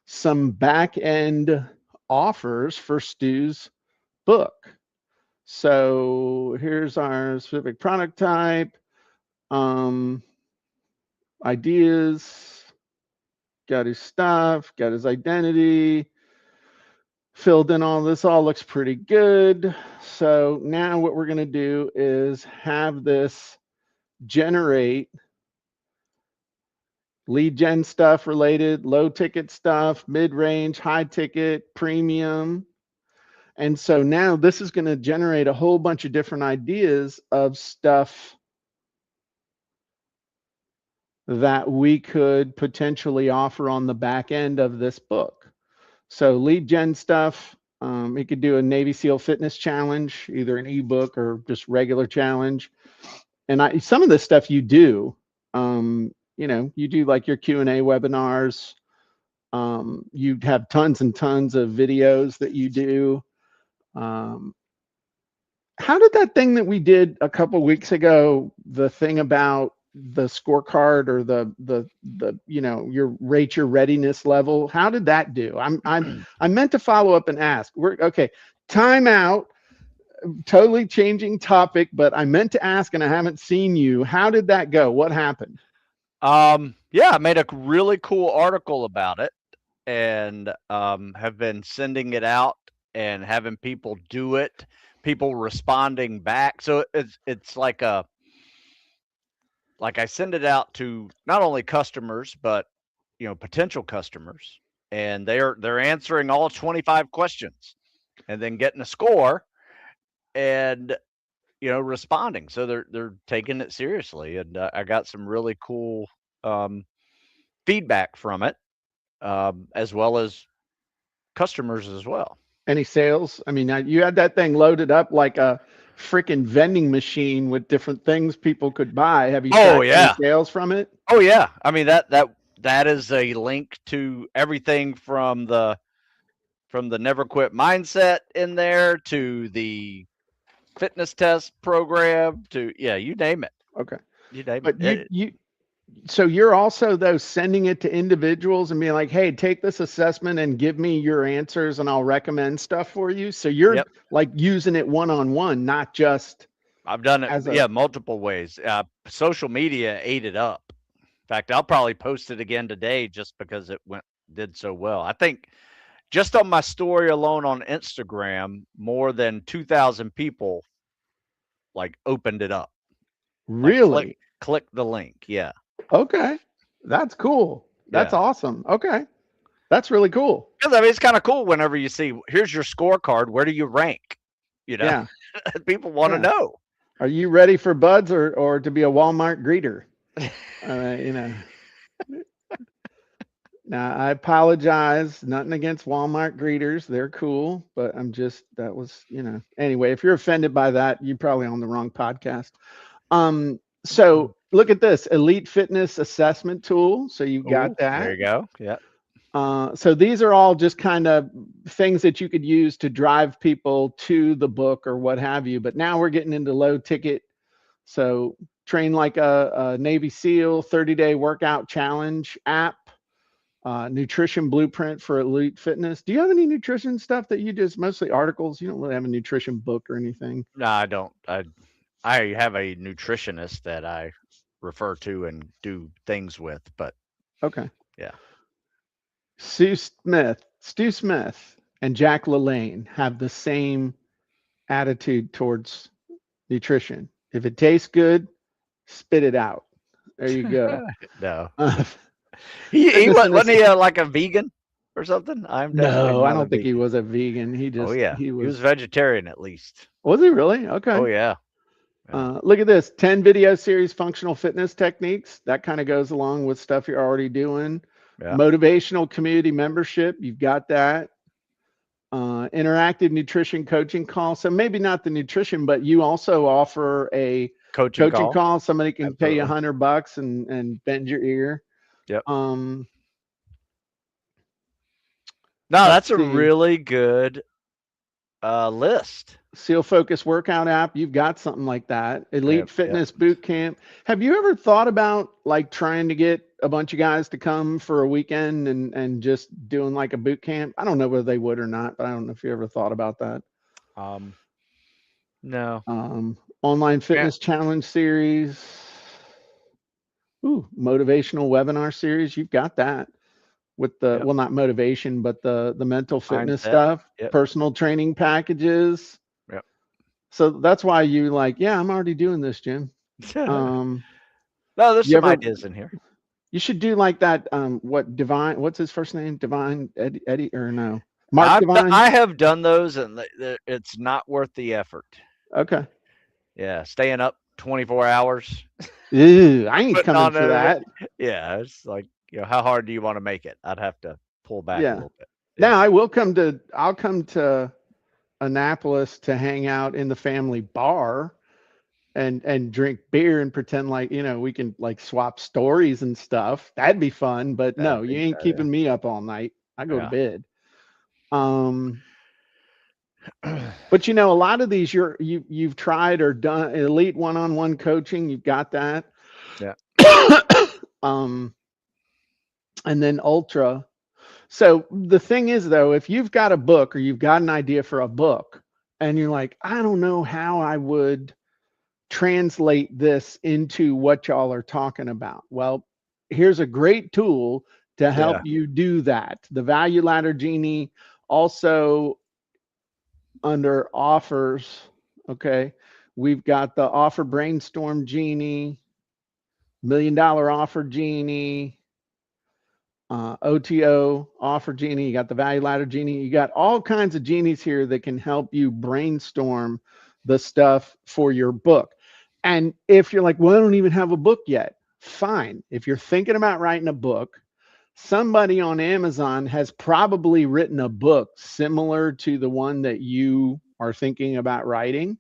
Speaker 1: some back end offers for Stu's book. So here's our specific product type, um, ideas, got his stuff, got his identity, filled in all this, all looks pretty good. So now what we're going to do is have this generate lead gen stuff related, low ticket stuff, mid range, high ticket, premium. And so now this is going to generate a whole bunch of different ideas of stuff that we could potentially offer on the back end of this book. So lead gen stuff, it could do a Navy SEAL fitness challenge, either an ebook or just regular challenge. And some of this stuff you do, you do like your Q&A webinars. You have tons and tons of videos that you do. Um, how did that thing that we did a couple weeks ago, the thing about the scorecard or the your rate your readiness level, how did that do? I meant to follow up and ask. We're okay. Time out. Totally changing topic, but I meant to ask and I haven't seen you. How did that go? What happened?
Speaker 2: Yeah, I made a really cool article about it and have been sending it out and having people do it, people responding back. So it's like I send it out to not only customers but potential customers, and they're answering all 25 questions and then getting a score and responding. So they're taking it seriously, and I got some really cool um, feedback from it, as well as customers as well.
Speaker 1: Any sales? I mean, you had that thing loaded up like a freaking vending machine with different things people could buy. Have you
Speaker 2: Oh
Speaker 1: tracked any
Speaker 2: yeah,
Speaker 1: sales from it?
Speaker 2: oh yeah. I mean that is a link to everything from the never quit mindset in there to the fitness test program to, yeah, you name it.
Speaker 1: Okay.
Speaker 2: You name
Speaker 1: But
Speaker 2: it.
Speaker 1: so you're also though sending it to individuals and being like, hey, take this assessment and give me your answers and I'll recommend stuff for you. So you're
Speaker 2: Yep.
Speaker 1: like using it one on one, not just
Speaker 2: I've done it,
Speaker 1: as a
Speaker 2: yeah, multiple ways. Social media ate it up. In fact, I'll probably post it again today just because it did so well. I think just on my story alone on Instagram, more than 2,000 people like opened it up, like
Speaker 1: really.
Speaker 2: click the link. Yeah.
Speaker 1: Okay. That's cool. That's
Speaker 2: Yeah.
Speaker 1: awesome. Okay. That's really cool.
Speaker 2: Because I mean, it's kind of cool whenever you see, here's your scorecard. Where do you rank? You know,
Speaker 1: Yeah.
Speaker 2: people want to
Speaker 1: Yeah.
Speaker 2: know.
Speaker 1: Are you ready for buds or to be a Walmart greeter? You know, now I apologize. Nothing against Walmart greeters. They're cool, but that was, anyway, if you're offended by that, you're probably on the wrong podcast. So look at this elite fitness assessment tool. So you got
Speaker 2: Oh, there
Speaker 1: that.
Speaker 2: you go. Yeah.
Speaker 1: So these are all just kind of things that you could use to drive people to the book or what have you. But now we're getting into low ticket. So train like a Navy SEAL 30-day workout challenge app, nutrition blueprint for elite fitness. Do you have any nutrition stuff that you just mostly articles? You don't really have a nutrition book or anything.
Speaker 2: No, I don't. I have a nutritionist that I refer to and do things with, but
Speaker 1: Okay.
Speaker 2: yeah.
Speaker 1: Stu Smith, and Jack LaLanne have the same attitude towards nutrition. If it tastes good, spit it out. There you go.
Speaker 2: No.
Speaker 1: Uh,
Speaker 2: He
Speaker 1: fitness and
Speaker 2: wasn't he like a vegan or something? I'm definitely
Speaker 1: no, I
Speaker 2: not a
Speaker 1: don't think he
Speaker 2: vegan.
Speaker 1: was a vegan.
Speaker 2: Oh yeah.
Speaker 1: He
Speaker 2: He was
Speaker 1: was.
Speaker 2: vegetarian at least.
Speaker 1: Was he really?
Speaker 2: Oh
Speaker 1: Okay.
Speaker 2: yeah. Yeah.
Speaker 1: Look at this 10 video series functional fitness techniques. That kind of goes along with stuff you're already doing.
Speaker 2: Yeah.
Speaker 1: Motivational community membership. You've got that. Interactive nutrition coaching call. So maybe not the nutrition, but you also offer a
Speaker 2: Coaching
Speaker 1: coaching
Speaker 2: call.
Speaker 1: call. Somebody can pay you
Speaker 2: Absolutely.
Speaker 1: $100 and bend your ear.
Speaker 2: Yep.
Speaker 1: Um,
Speaker 2: No,
Speaker 1: let's
Speaker 2: that's a
Speaker 1: see.
Speaker 2: really good list.
Speaker 1: Seal Focus workout app. You've got something like that.
Speaker 2: Yep.
Speaker 1: Elite
Speaker 2: Yep.
Speaker 1: Fitness Boot Camp. Have you ever thought about like trying to get a bunch of guys to come for a weekend and just doing like a boot camp? I don't know whether they would or not, but I don't know if you ever thought about that.
Speaker 2: Um, no.
Speaker 1: Online
Speaker 2: Yeah.
Speaker 1: fitness challenge series. Ooh, motivational webinar series. You've got that with the
Speaker 2: Yep.
Speaker 1: well, not motivation, but the mental fitness
Speaker 2: Mindset.
Speaker 1: stuff.
Speaker 2: Yep.
Speaker 1: Personal training packages.
Speaker 2: Yep.
Speaker 1: So that's why you like, yeah, I'm already doing this, Jim.
Speaker 2: No,
Speaker 1: Um,
Speaker 2: there's
Speaker 1: you
Speaker 2: some
Speaker 1: ever
Speaker 2: ideas in here.
Speaker 1: you should do like that. What Divine? What's his first name? Divine Eddie or no? Mark
Speaker 2: I
Speaker 1: Divine.
Speaker 2: have done those, and it's not worth the effort.
Speaker 1: Okay.
Speaker 2: Yeah, staying up 24 hours,
Speaker 1: Ew, I ain't
Speaker 2: putting
Speaker 1: coming
Speaker 2: on
Speaker 1: for
Speaker 2: everything.
Speaker 1: that.
Speaker 2: Yeah, it's like, how hard do you want to make it? I'd have to pull back a
Speaker 1: Yeah.
Speaker 2: little bit. Yeah.
Speaker 1: Now I will come to. I'll come to Annapolis to hang out in the family bar and drink beer and pretend like we can like swap stories and stuff. That'd be fun. But
Speaker 2: That'd
Speaker 1: no, you
Speaker 2: be,
Speaker 1: ain't keeping me up all night. I go to
Speaker 2: yeah.
Speaker 1: bed. Um,
Speaker 2: Yeah.
Speaker 1: but a lot of these you've tried or done elite one-on-one coaching. You've got that.
Speaker 2: Yeah.
Speaker 1: um, and then ultra. So the thing is though, if you've got a book or you've got an idea for a book and you're like, I don't know how I would translate this into what y'all are talking about. Well, here's a great tool to help
Speaker 2: Yeah.
Speaker 1: you do that. The Value Ladder Genie also under offers. Okay. We've got the offer brainstorm genie, $1 million offer genie, OTO offer genie. You got the value ladder genie. You got all kinds of genies here that can help you brainstorm the stuff for your book. And if you're like, well, I don't even have a book yet, fine. If you're thinking about writing a book, somebody on Amazon has probably written a book similar to the one that you are thinking about writing.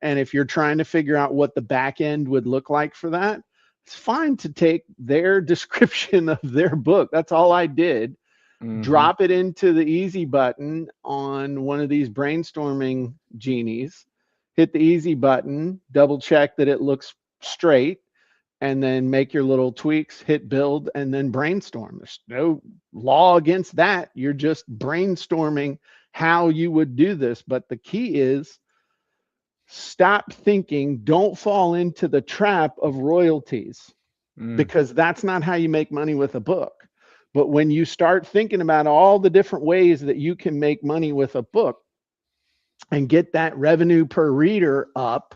Speaker 1: And if you're trying to figure out what the back end would look like for that, it's fine to take their description of their book. That's all I did.
Speaker 2: Hmm.
Speaker 1: Drop it into the easy button on one of these brainstorming genies, hit the easy button, double check that it looks straight, and then make your little tweaks, hit build, and then brainstorm. There's no law against that. You're just brainstorming how you would do this. But the key is stop thinking, don't fall into the trap of royalties
Speaker 2: Mm.
Speaker 1: because that's not how you make money with a book. But when you start thinking about all the different ways that you can make money with a book and get that revenue per reader up,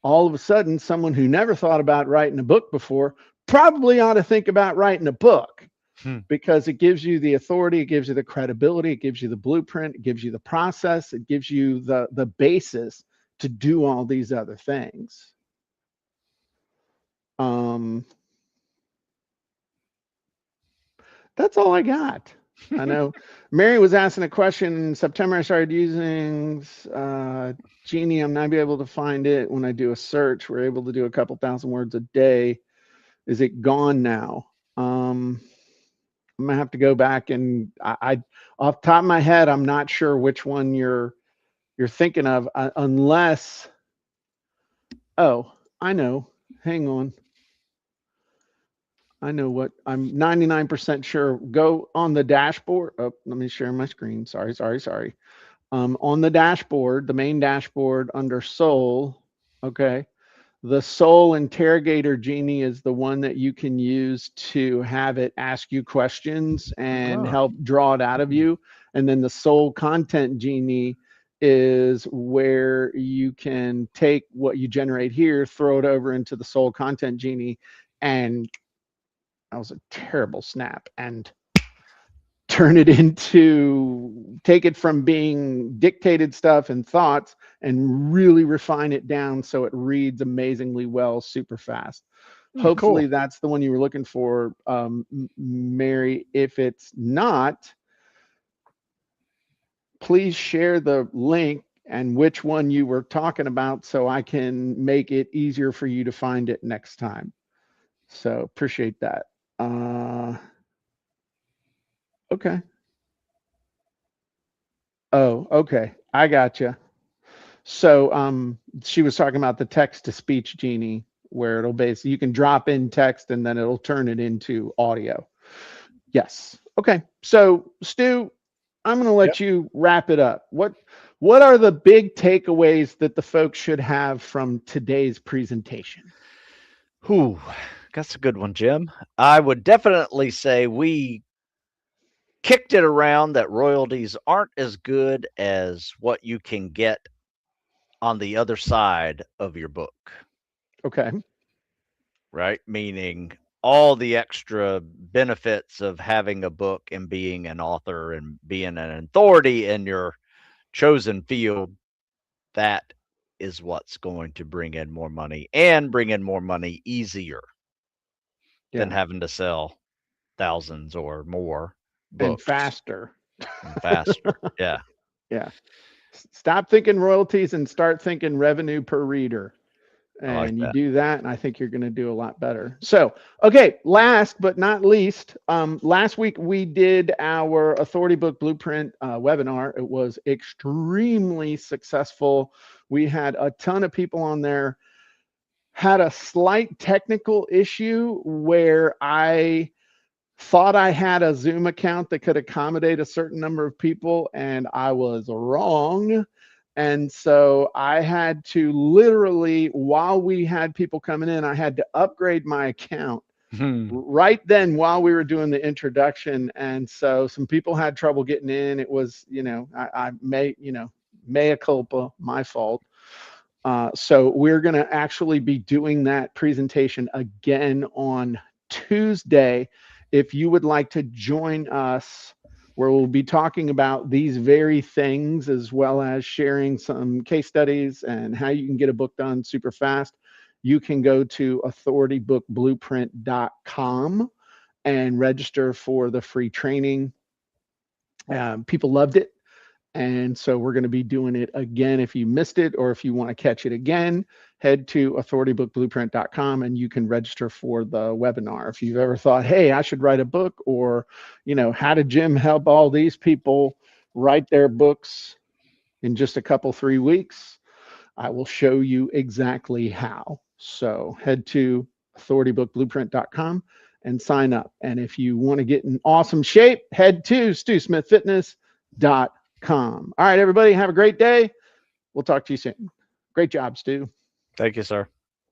Speaker 1: all of a sudden, someone who never thought about writing a book before probably ought to think about writing a book
Speaker 2: Hmm.
Speaker 1: because it gives you the authority, it gives you the credibility, it gives you the blueprint, it gives you the process, it gives you the basis to do all these other things. Um, That's all I got. I know Mary was asking a question in September. I started using Genie. I'm not able to find it when I do a search. We're able to do a couple thousand words a day. Is it gone now? I'm gonna have to go back and I off the top of my head, I'm not sure which one you're thinking of, unless. Oh, I know. Hang on. I know what I'm 99% sure. Go on the dashboard. Oh, let me share my screen. Sorry. On the dashboard, the main dashboard under Soul. Okay. The Soul Interrogator Genie is the one that you can use to have it ask you questions and
Speaker 2: Oh,
Speaker 1: help draw it out of you. And then the Soul Content Genie is where you can take what you generate here, throw it over into the Soul Content Genie, and that was a terrible snap, and turn it into, take it from being dictated stuff and thoughts and really refine it down so it reads amazingly well super fast. Hopefully
Speaker 2: cool.
Speaker 1: that's the one you were looking for, Mary. If it's not, please share the link and which one you were talking about so I can make it easier for you to find it next time. So appreciate that. Okay. Oh, okay. I gotcha. So she was talking about the text to speech Genie, where it'll basically, you can drop in text and then it'll turn it into audio. Yes. Okay. So Stu, I'm going to
Speaker 2: Yep.
Speaker 1: let you wrap it up. What are the big takeaways that the folks should have from today's presentation?
Speaker 2: Whew, that's a good one, Jim. I would definitely say we kicked it around that royalties aren't as good as what you can get on the other side of your book,
Speaker 1: Okay.
Speaker 2: right? Meaning all the extra benefits of having a book and being an author and being an authority in your chosen field. That is what's going to bring in more money and bring in more money easier than
Speaker 1: Yeah.
Speaker 2: having to sell thousands or more
Speaker 1: And
Speaker 2: books
Speaker 1: faster.
Speaker 2: and faster. Yeah,
Speaker 1: Yeah. Stop thinking royalties and start thinking revenue per reader.
Speaker 2: I like
Speaker 1: And you
Speaker 2: that.
Speaker 1: do that, and I think you're going to do a lot better. So, okay, last but not least, last week we did our Authority Book Blueprint webinar. It was extremely successful. We had a ton of people on there. Had a slight technical issue where I thought I had a Zoom account that could accommodate a certain number of people, and I was wrong. And so I had to literally, while we had people coming in, I had to upgrade my account
Speaker 2: Hmm.
Speaker 1: right then while we were doing the introduction. And so some people had trouble getting in. It was, I may, mea culpa, my fault. So we're going to actually be doing that presentation again on Tuesday. If you would like to join us, where we'll be talking about these very things, as well as sharing some case studies and how you can get a book done super fast, you can go to authoritybookblueprint.com and register for the free training. People loved it. And so we're going to be doing it again. If you missed it or if you want to catch it again, head to authoritybookblueprint.com and you can register for the webinar. If you've ever thought, hey, I should write a book, or, how did Jim help all these people write their books in just a couple, 3 weeks? I will show you exactly how. So head to authoritybookblueprint.com and sign up. And if you want to get in awesome shape, head to StuSmithFitness.com. All right, everybody, have a great day. We'll talk to you soon. Great job, Stu.
Speaker 2: Thank you, sir.